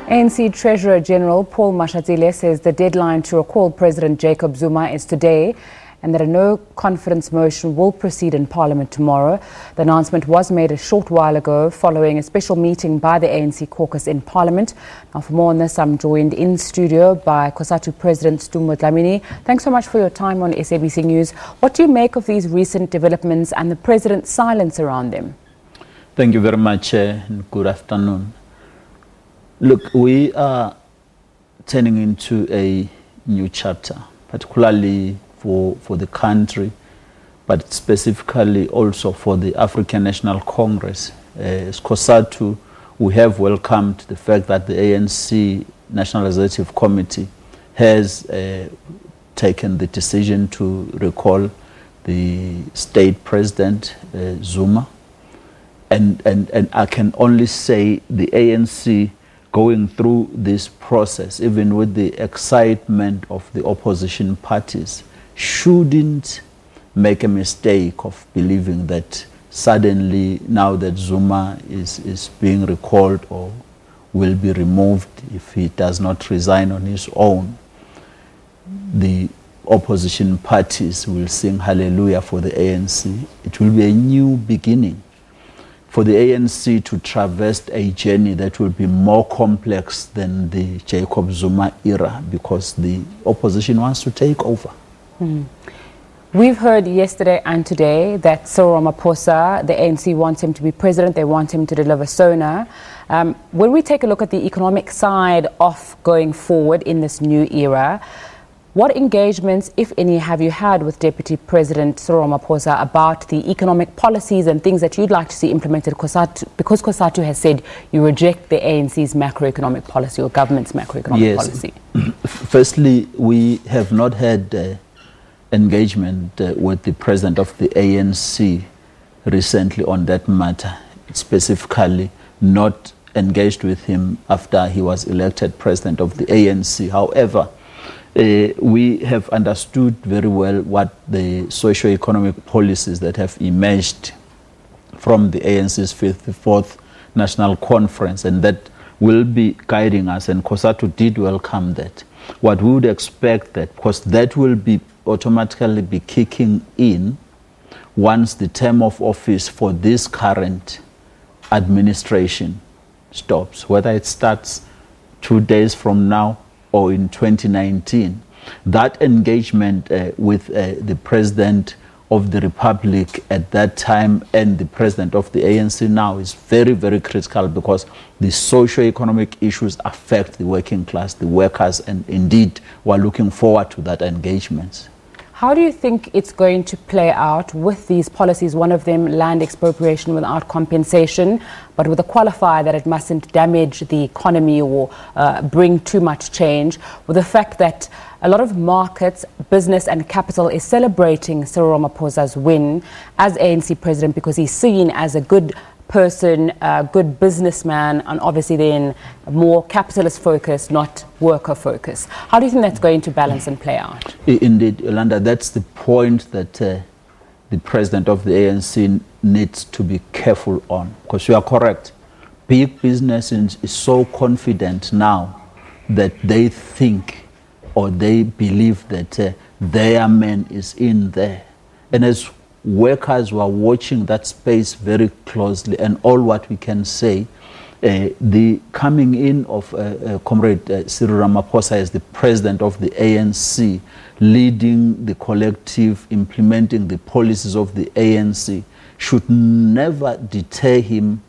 ANC Treasurer General Paul Mashatile says the deadline to recall President Jacob Zuma is today and that a no-confidence motion will proceed in Parliament tomorrow. The announcement was made a short while ago following a special meeting by the ANC caucus in Parliament. Now, for more on this, I'm joined in studio by Cosatu President Sdumo Dlamini. Thanks so much for your time on SABC News. What do you make of these recent developments and the President's silence around them? Thank you very much and good afternoon. Look, we are turning into a new chapter, particularly for the country, but specifically also for the African National Congress. As Cosatu, we have welcomed the fact that the ANC National Executive Committee has taken the decision to recall the state president, Zuma. And I can only say the ANC going through this process, even with the excitement of the opposition parties, shouldn't make a mistake of believing that suddenly, now that Zuma is being recalled or will be removed if he does not resign on his own, the opposition parties will sing hallelujah for the ANC. It will be a new beginning for the ANC to traverse a journey that will be more complex than the Jacob Zuma era, because the opposition wants to take over. We've heard yesterday and today that Cyril Ramaphosa, the ANC wants him to be president, they want him to deliver SONA. When we take a look at the economic side of going forward in this new era, what engagements, if any, have you had with Deputy President Cyril Ramaphosa about the economic policies and things that you'd like to see implemented? Because Cosatu has said you reject the ANC's macroeconomic policy or government's macroeconomic policy. Firstly, we have not had engagement with the president of the ANC recently on that matter, specifically not engaged with him after he was elected president of the ANC. However, we have understood very well what the socio-economic policies that have emerged from the ANC's 54th National Conference, and that will be guiding us, and Cosatu did welcome that. What we would expect that, because that will be automatically be kicking in once the term of office for this current administration stops, whether it starts 2 days from now or in 2019, that engagement with the President of the Republic at that time and the President of the ANC now is very, very critical, because the socio-economic issues affect the working class, the workers, and indeed we're looking forward to that engagement. How do you think it's going to play out with these policies? One of them, land expropriation without compensation, but with a qualifier that it mustn't damage the economy or bring too much change, with the fact that a lot of markets, business and capital is celebrating Cyril Ramaphosa's win as ANC president because he's seen as a good person, a good businessman, and obviously then more capitalist focused, not worker focused. How do you think that's going to balance and play out? Indeed, Yolanda, that's the point that the president of the ANC needs to be careful on, because you are correct. Big business is so confident now that they think or they believe that their man is in there. And as workers were watching that space very closely, and all what we can say, the coming in of Comrade Cyril Ramaphosa as the president of the ANC, leading the collective, implementing the policies of the ANC, should never deter him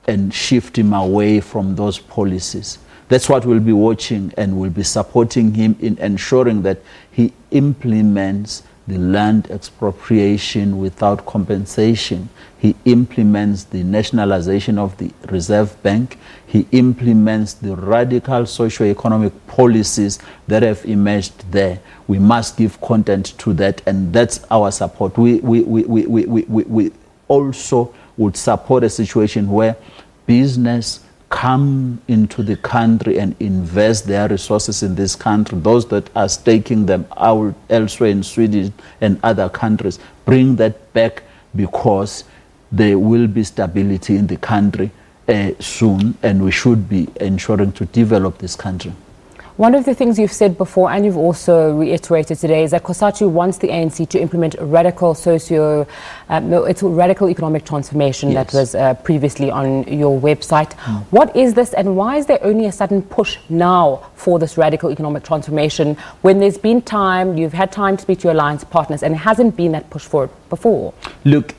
and shift him away from those policies. That's what we'll be watching, and we'll be supporting him in ensuring that he implements the land expropriation without compensation. He implements the nationalization of the Reserve Bank. He implements the radical socio-economic policies that have emerged there. We must give content to that, and that's our support. We also would support a situation where business come into the country and invest their resources in this country. Those that are staking them out elsewhere in Sweden and other countries, bring that back, because there will be stability in the country soon, and we should be ensuring to develop this country. One of the things you've said before, and you've also reiterated today, is that Cosatu wants the ANC to implement radical radical economic transformation. Yes. That was previously on your website. What is this, and why is there only a sudden push now for this radical economic transformation when there's been time, you've had time to speak to your alliance partners, and it hasn't been that push for it before? Look,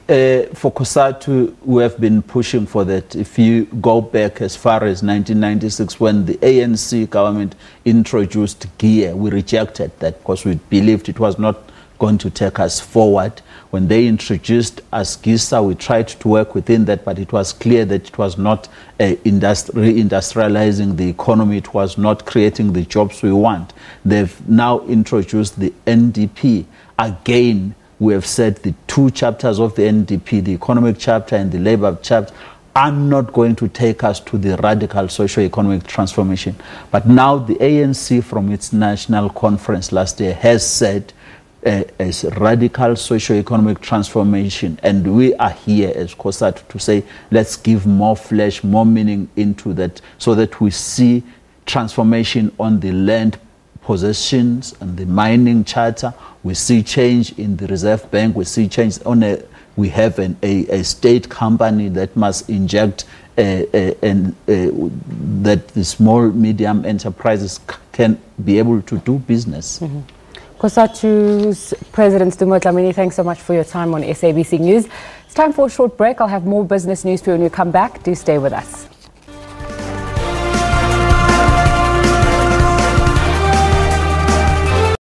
for Cosatu, we have been pushing for that. If you go back as far as 1996, when the ANC government introduced GEAR, we rejected that because we believed it was not going to take us forward. When they introduced ASGISA, we tried to work within that, but it was clear that it was not reindustrializing the economy. It was not creating the jobs we want. They've now introduced the NDP. Again, we have said the two chapters of the NDP, the economic chapter and the labor chapter, are not going to take us to the radical socio-economic transformation. But now the ANC, from its national conference last year, has said as radical socio-economic transformation, and we are here as Cosatu to say, let's give more flesh, more meaning into that, so that we see transformation on the land possessions and the mining charter. We see change in the Reserve Bank. We see change on we have a state company that must inject that the small, medium enterprises can be able to do business. Cosatu's President Sdumo Dlamini, thanks so much for your time on SABC News. It's time for a short break. I'll have more business news for you when you come back. Do stay with us.